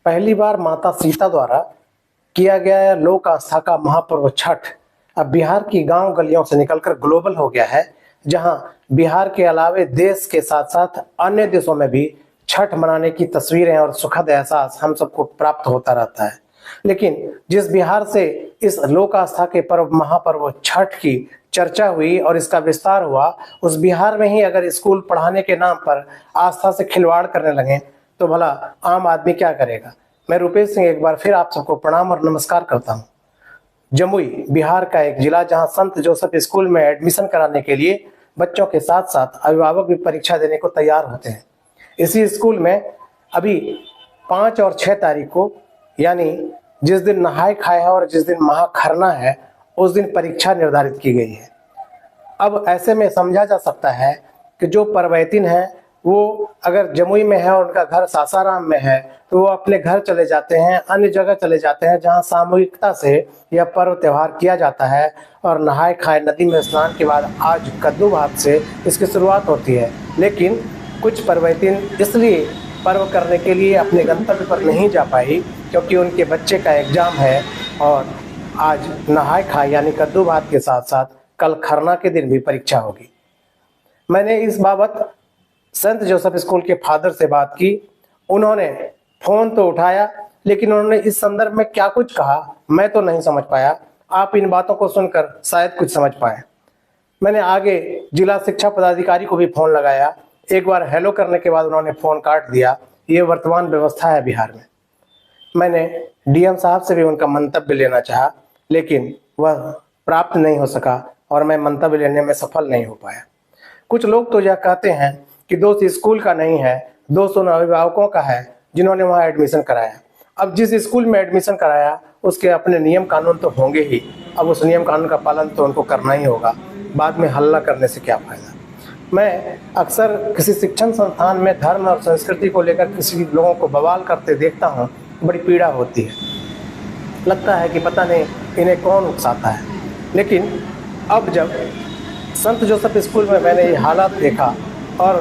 पहली बार माता सीता द्वारा किया गया लोक आस्था का महापर्व छठ अब बिहार की गांव गलियों से निकलकर ग्लोबल हो गया है, जहां बिहार के अलावे देश के साथ साथ अन्य देशों में भी छठ मनाने की तस्वीरें और सुखद एहसास हम सबको प्राप्त होता रहता है। लेकिन जिस बिहार से इस लोक आस्था के पर्व महापर्व छठ की चर्चा हुई और इसका विस्तार हुआ, उस बिहार में ही अगर स्कूल पढ़ाने के नाम पर आस्था से खिलवाड़ करने लगे तो भला आम आदमी क्या करेगा। मैं रुपेश सिंह एक बार फिर आप सबको प्रणाम और नमस्कार करता हूँ। जमुई बिहार का एक जिला जहाँ संत जोसेफ स्कूल में एडमिशन कराने के लिए बच्चों के साथ साथ अभिभावक भी परीक्षा देने को तैयार होते हैं। इसी स्कूल में अभी 5 और 6 तारीख को, यानी जिस दिन नहाय खाए है और जिस दिन महाखरना है, उस दिन परीक्षा निर्धारित की गई है। अब ऐसे में समझा जा सकता है कि जो परवैतिन है वो अगर जमुई में है और उनका घर सासाराम में है तो वो अपने घर चले जाते हैं, अन्य जगह चले जाते हैं जहां सामूहिकता से यह पर्व त्यौहार किया जाता है। और नहाय खाए नदी में स्नान के बाद आज कद्दू भात से इसकी शुरुआत होती है। लेकिन कुछ परवैतिन इसलिए पर्व करने के लिए अपने गंतव्य पर नहीं जा पाई क्योंकि उनके बच्चे का एग्जाम है और आज नहाय खाए यानी कद्दू भात के साथ साथ कल खरना के दिन भी परीक्षा होगी। मैंने इस बाबत संत जोसेफ स्कूल के फादर से बात की। उन्होंने फोन तो उठाया, लेकिन उन्होंने इस संदर्भ में क्या कुछ कहा मैं तो नहीं समझ पाया। आप इन बातों को सुनकर शायद कुछ समझ पाए। मैंने आगे जिला शिक्षा पदाधिकारी को भी फोन लगाया। एक बार हेलो करने के बाद उन्होंने फोन काट दिया। ये वर्तमान व्यवस्था है बिहार में। मैंने डीएम साहब से भी उनका मंतव्य लेना चाहा, लेकिन वह प्राप्त नहीं हो सका और मैं मंतव्य लेने में सफल नहीं हो पाया। कुछ लोग तो यह कहते हैं कि दोष स्कूल का नहीं है, दोष उन अभिभावकों का है जिन्होंने वहाँ एडमिशन कराया। अब जिस स्कूल में एडमिशन कराया उसके अपने नियम कानून तो होंगे ही। अब उस नियम कानून का पालन तो उनको करना ही होगा। बाद में हल्ला करने से क्या फायदा। मैं अक्सर किसी शिक्षण संस्थान में धर्म और संस्कृति को लेकर किसी लोगों को बवाल करते देखता हूँ, बड़ी पीड़ा होती है। लगता है कि पता नहीं इन्हें कौन उकसाता है। लेकिन अब जब संत जोसेफ स्कूल में मैंने ये हालात देखा और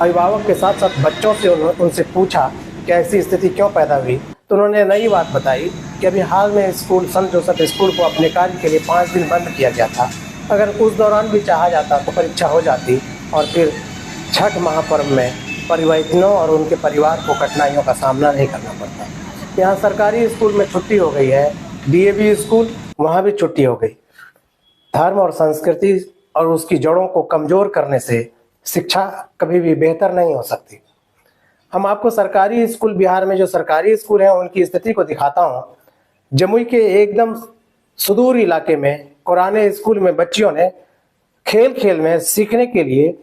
अभिभावक के साथ साथ बच्चों से उनसे पूछा कि ऐसी स्थिति क्यों पैदा हुई, तो उन्होंने नई बात बताई कि अभी हाल में स्कूल संत जोसेफ स्कूल को अपने कार्य के लिए 5 दिन बंद किया गया था। अगर उस दौरान भी चाहा जाता तो परीक्षा हो जाती और फिर छठ महापर्व में परिवैतनों और उनके परिवार को कठिनाइयों का सामना नहीं करना पड़ता। यहाँ सरकारी स्कूल में छुट्टी हो गई है, डीएवी स्कूल वहाँ भी छुट्टी हो गई। धर्म और संस्कृति और उसकी जड़ों को कमज़ोर करने से शिक्षा कभी भी बेहतर नहीं हो सकती। हम आपको सरकारी स्कूल बिहार में जो सरकारी स्कूल हैं उनकी स्थिति को दिखाता हूँ। जमुई के एकदम सुदूर इलाके में कुराने स्कूल में बच्चियों ने खेल खेल में सीखने के लिए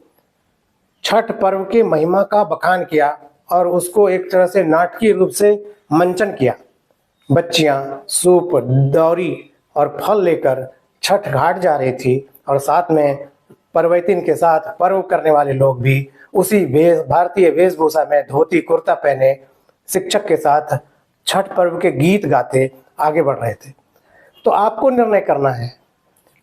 छठ पर्व के महिमा का बखान किया और उसको एक तरह से नाटकीय रूप से मंचन किया। बच्चियां सूप, दौरी और फल लेकर छठ घाट जा रही थी और साथ में परवैतिन के साथ पर्व करने वाले लोग भी उसी भारतीय वेशभूषा में धोती कुर्ता पहने शिक्षक के साथ छठ पर्व के गीत गाते आगे बढ़ रहे थे। तो आपको निर्णय करना है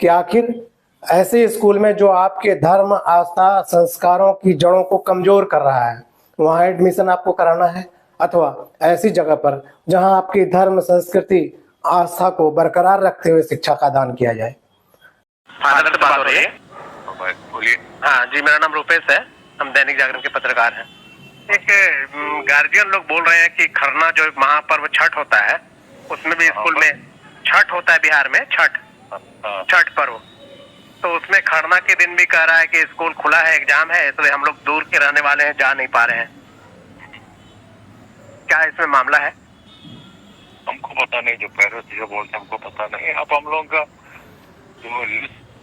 कि आखिर ऐसे स्कूल में जो आपके धर्म, आस्था, संस्कारों की जड़ों को कमजोर कर रहा है वहाँ एडमिशन आपको कराना है, अथवा ऐसी जगह पर जहाँ आपकी धर्म, संस्कृति, आस्था को बरकरार रखते हुए शिक्षा का दान किया जाए। फादर से बात हो रही है? बोलिए। हाँ जी, मेरा नाम रुपेश है। हम दैनिक जागरण के पत्रकार हैं। एक गार्जियन लोग बोल रहे हैं कि खरना जो महापर्व छठ होता है उसमें भी स्कूल में छठ होता है बिहार में, छठ पर्व, तो उसमें खरना के दिन भी कह रहा है कि स्कूल खुला है, एग्जाम है, इसलिए हम लोग दूर के रहने वाले हैं, जा नहीं पा रहे हैं। क्या इसमें मामला है? हमको पता नहीं, जो पेरेंट्स जो बोलते हैं हमको पता नहीं। अब हम लोग का जो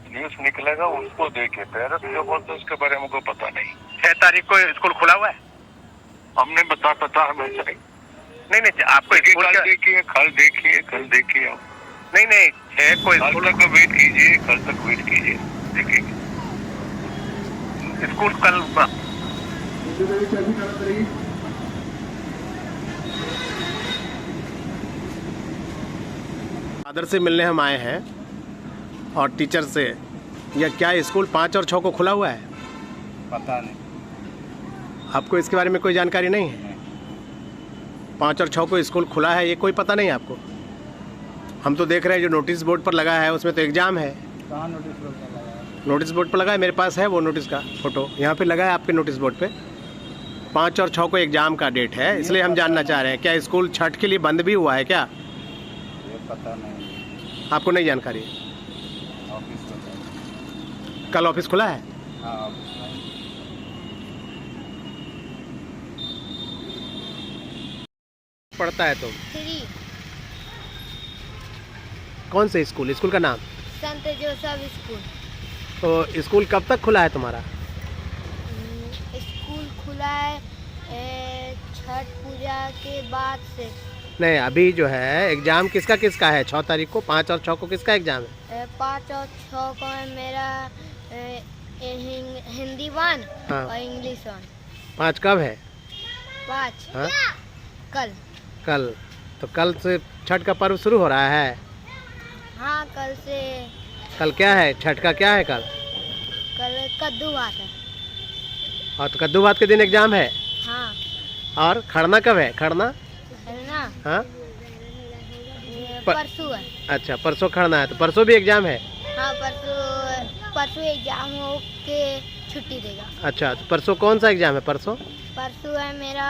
न्यूज निकलेगा उसको देखे, पेरेंट्स जो बोलते हैं उसके बारे में हमको पता नहीं। 6 तारीख को स्कूल खुला हुआ है? हमने पता हमें नहीं, आपको स्कूल कल देखिए, कल देखिए नहीं 6 को स्कूल तक वेट कीजिए, कल तक वेट कीजिए, देखिए स्कूल कल। फादर से मिलने हम आए हैं और टीचर से। यह क्या स्कूल 5 और 6 को खुला हुआ है? पता नहीं। आपको इसके बारे में कोई जानकारी नहीं है? 5 और 6 को स्कूल खुला है, ये कोई पता नहीं आपको? हम तो देख रहे हैं जो नोटिस बोर्ड पर लगा है उसमें तो एग्ज़ाम है। कहाँ नोटिस बोर्ड पर लगा है? नोटिस बोर्ड पर लगा है, मेरे पास है वो नोटिस का फ़ोटो, यहाँ पे लगा है आपके नोटिस बोर्ड पे। 5 और 6 को एग्ज़ाम का डेट है, इसलिए हम जानना चाह रहे हैं क्या स्कूल छठ के लिए बंद भी हुआ है क्या? ये पता नहीं, आपको नहीं जानकारी है? ऑफिस होता है। कल ऑफिस खुला है? हाँ ऑफिस में। पढ़ता है तुम? 3 कौन से स्कूल? स्कूल का नाम? संत जोसेफ स्कूल। तो स्कूल कब तक खुला है तुम्हारा? स्कूल खुला है छठ पूजा के बाद से। नहीं, अभी जो है एग्ज़ाम किसका किसका है? 6 तारीख को 5 और 6 को किसका एग्ज़ाम है? 5 और 6 को है मेरा हिंदी 1 हाँ। और इंग्लिश 1। 5 कब है? 5 हाँ? कल। कल। तो कल से छठ का पर्व शुरू हो रहा है? हाँ कल से। कल क्या है? छठ का क्या है कल? कल कद्दू भात है। और तो कद्दू भात के दिन एग्ज़ाम है? हाँ। और खड़ना कब है? खड़ना? है ना? हाँ? परसों है। अच्छा, परसों खड़ना है, तो परसों भी एग्ज़ाम है? हाँ परसों एग्जाम हो के छुट्टी देगा। अच्छा, तो परसों कौन सा एग्ज़ाम है परसों? परसों है मेरा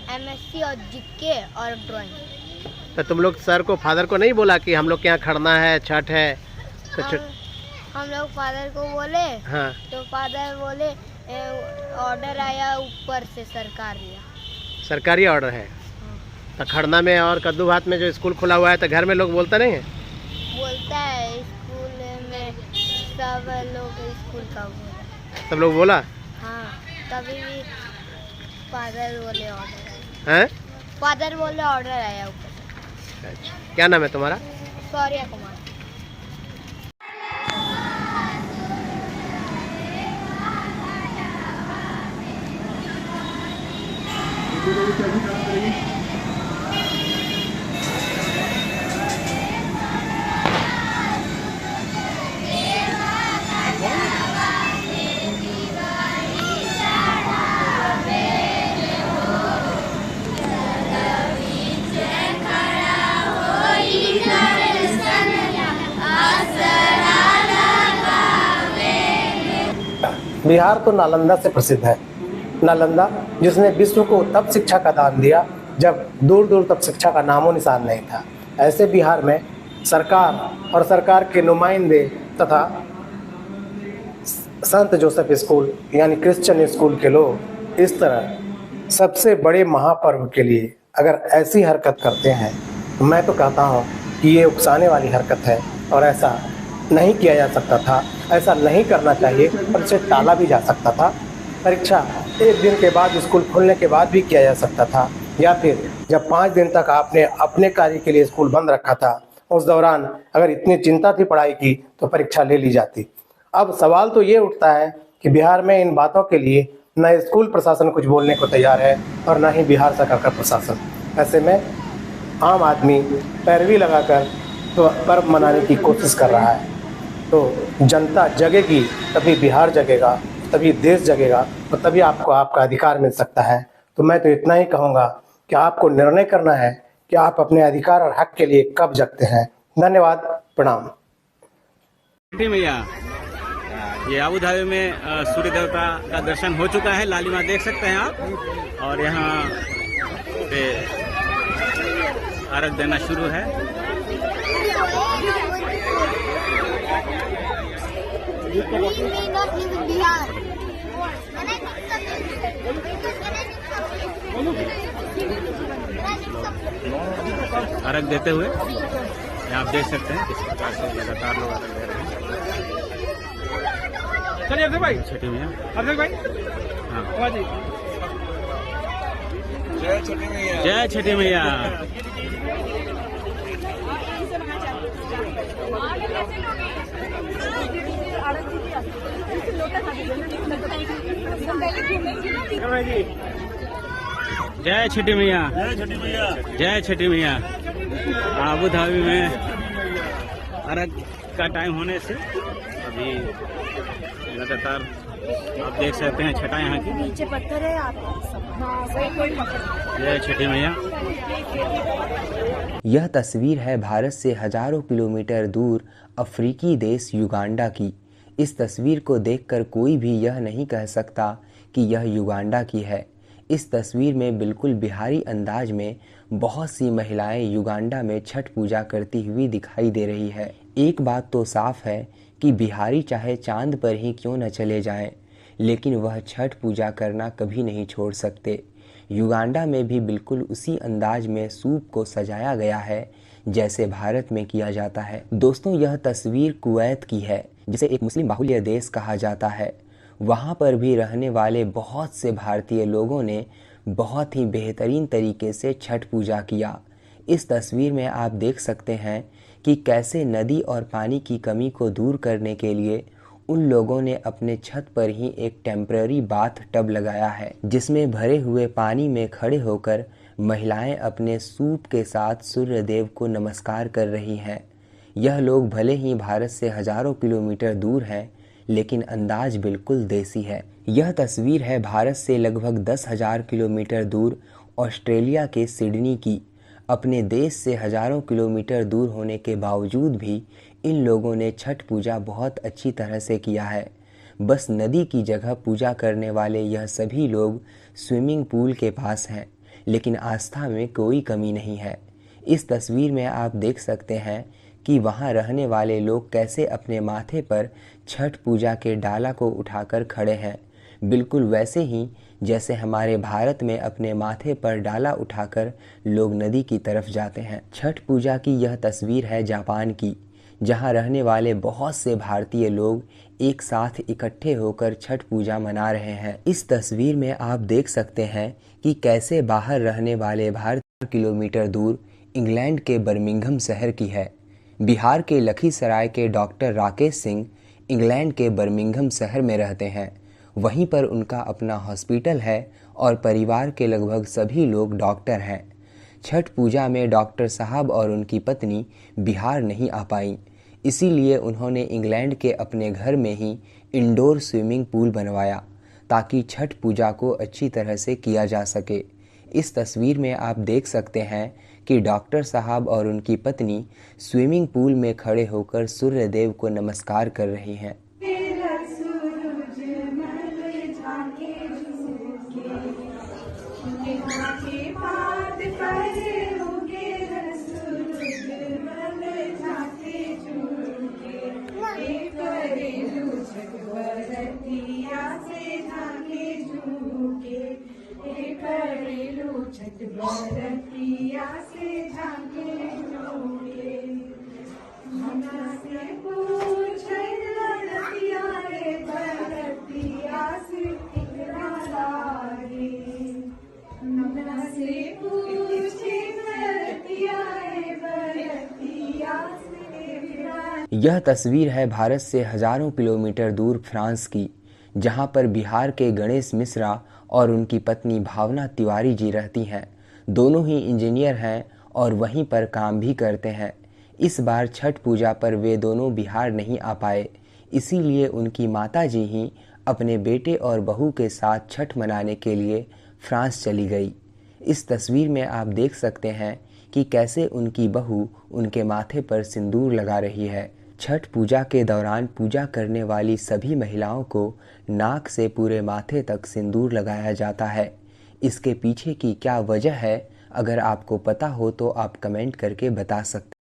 MSc और जीके और ड्राइंग। तो तुम लोग सर को, फादर को नहीं बोला कि हम लोग के यहाँ खड़ना है, छठ है? तो हम लोग फादर को बोले। हाँ। तो फादर बोले ऑर्डर आया ऊपर से, सरकार दिया। सरकारी ऑर्डर है? तो खड़ना में और कद्दू भात में जो स्कूल खुला हुआ है तो घर में लोग बोलता नहीं है? बोलता है स्कूल में, सब लोग स्कूल का बोला। सब लोग बोला? हाँ तभी भी फादर बोले ऑर्डर आया। हैं? फादर बोले ऑर्डर आया ऊपर से। अच्छा, क्या नाम है तुम्हारा? सौर्या कुमार। बिहार तो नालंदा से प्रसिद्ध है। नालंदा जिसने विश्व को तब शिक्षा का दान दिया जब दूर दूर तक शिक्षा का नामो निशान नहीं था। ऐसे बिहार में सरकार और सरकार के नुमाइंदे तथा संत जोसेफ स्कूल यानी क्रिश्चियन स्कूल के लोग इस तरह सबसे बड़े महापर्व के लिए अगर ऐसी हरकत करते हैं तो मैं तो कहता हूँ कि ये उकसाने वाली हरकत है और ऐसा नहीं किया जा सकता था, ऐसा नहीं करना चाहिए और इसे टाला भी जा सकता था। परीक्षा 1 दिन के बाद, स्कूल खुलने के बाद भी किया जा सकता था, या फिर जब 5 दिन तक आपने अपने कार्य के लिए स्कूल बंद रखा था उस दौरान अगर इतनी चिंता थी पढ़ाई की तो परीक्षा ले ली जाती। अब सवाल तो ये उठता है कि बिहार में इन बातों के लिए न स्कूल प्रशासन कुछ बोलने को तैयार है और न ही बिहार सरकार का प्रशासन। ऐसे में आम आदमी पैरवी लगाकर तो पर्व मनाने की कोशिश कर रहा है। तो जनता जगेगी तभी बिहार जगेगा, तभी देश जगेगा और तभी आपको आपका अधिकार मिल सकता है। तो मैं तो इतना ही कहूँगा कि आपको निर्णय करना है कि आप अपने अधिकार और हक के लिए कब जगते हैं। धन्यवाद, प्रणाम। मैया ये आबू धाबी में सूर्य देवता का दर्शन हो चुका है, लालिमा देख सकते हैं आप, और यहाँ पे अर्घ देना शुरू है। अर्घ देते हुए यहाँ आप देख सकते हैं किस प्रकार से लगातार लोग अर्घ दे रहे हैं। चलिए अफजल भाई, छठी मैया, अफजल भाई, हाँ, जय छठी मैया, जय छठी मैया। जय छठी मैया, जय छठी मैया, जय छठी मैया। आबू धाबी में अर्घ का टाइम होने से अभी लगातार आप देख सकते हैं छठा यहाँ की, नीचे पत्थर है आप कोई जय छठी मैया। यह तस्वीर है भारत से हजारों किलोमीटर दूर अफ्रीकी देश युगांडा की। इस तस्वीर को देखकर कोई भी यह नहीं कह सकता कि यह युगांडा की है। इस तस्वीर में बिल्कुल बिहारी अंदाज में बहुत सी महिलाएं युगांडा में छठ पूजा करती हुई दिखाई दे रही है। एक बात तो साफ है कि बिहारी चाहे चांद पर ही क्यों न चले जाएं, लेकिन वह छठ पूजा करना कभी नहीं छोड़ सकते। युगांडा में भी बिल्कुल उसी अंदाज में सूप को सजाया गया है जैसे भारत में किया जाता है। दोस्तों, यह तस्वीर कुवैत की है, जिसे एक मुस्लिम बाहुल्य देश कहा जाता है। वहाँ पर भी रहने वाले बहुत से भारतीय लोगों ने बहुत ही बेहतरीन तरीके से छठ पूजा किया। इस तस्वीर में आप देख सकते हैं कि कैसे नदी और पानी की कमी को दूर करने के लिए उन लोगों ने अपने छत पर ही एक टेम्पररी बाथ टब लगाया है, जिसमें भरे हुए पानी में खड़े होकर महिलाएं अपने सूप के साथ सूर्य देव को नमस्कार कर रही हैं। यह लोग भले ही भारत से हजारों किलोमीटर दूर हैं, लेकिन अंदाज बिल्कुल देसी है। यह तस्वीर है भारत से लगभग 10,000 किलोमीटर दूर ऑस्ट्रेलिया के सिडनी की। अपने देश से हजारों किलोमीटर दूर होने के बावजूद भी इन लोगों ने छठ पूजा बहुत अच्छी तरह से किया है। बस नदी की जगह पूजा करने वाले यह सभी लोग स्विमिंग पूल के पास हैं, लेकिन आस्था में कोई कमी नहीं है। इस तस्वीर में आप देख सकते हैं कि वहाँ रहने वाले लोग कैसे अपने माथे पर छठ पूजा के डाला को उठाकर खड़े हैं, बिल्कुल वैसे ही जैसे हमारे भारत में अपने माथे पर डाला उठाकर लोग नदी की तरफ जाते हैं। छठ पूजा की यह तस्वीर है जापान की, जहाँ रहने वाले बहुत से भारतीय लोग एक साथ इकट्ठे होकर छठ पूजा मना रहे हैं। इस तस्वीर में आप देख सकते हैं कि कैसे बाहर रहने वाले भारतीय किलोमीटर दूर इंग्लैंड के बर्मिंघम शहर की है। बिहार के लखीसराय के डॉक्टर राकेश सिंह इंग्लैंड के बर्मिंघम शहर में रहते हैं। वहीं पर उनका अपना हॉस्पिटल है और परिवार के लगभग सभी लोग डॉक्टर हैं। छठ पूजा में डॉक्टर साहब और उनकी पत्नी बिहार नहीं आ पाईं, इसीलिए उन्होंने इंग्लैंड के अपने घर में ही इंडोर स्विमिंग पूल बनवाया ताकि छठ पूजा को अच्छी तरह से किया जा सके। इस तस्वीर में आप देख सकते हैं कि डॉक्टर साहब और उनकी पत्नी स्विमिंग पूल में खड़े होकर सूर्य देव को नमस्कार कर रही हैं। यह तस्वीर है भारत से हजारों किलोमीटर दूर फ्रांस की, जहां पर बिहार के गणेश मिश्रा और उनकी पत्नी भावना तिवारी जी रहती हैं। दोनों ही इंजीनियर हैं और वहीं पर काम भी करते हैं। इस बार छठ पूजा पर वे दोनों बिहार नहीं आ पाए, इसीलिए उनकी माताजी ही अपने बेटे और बहू के साथ छठ मनाने के लिए फ्रांस चली गई। इस तस्वीर में आप देख सकते हैं कि कैसे उनकी बहू उनके माथे पर सिंदूर लगा रही है। छठ पूजा के दौरान पूजा करने वाली सभी महिलाओं को नाक से पूरे माथे तक सिंदूर लगाया जाता है। इसके पीछे की क्या वजह है, अगर आपको पता हो तो आप कमेंट करके बता सकते हैं।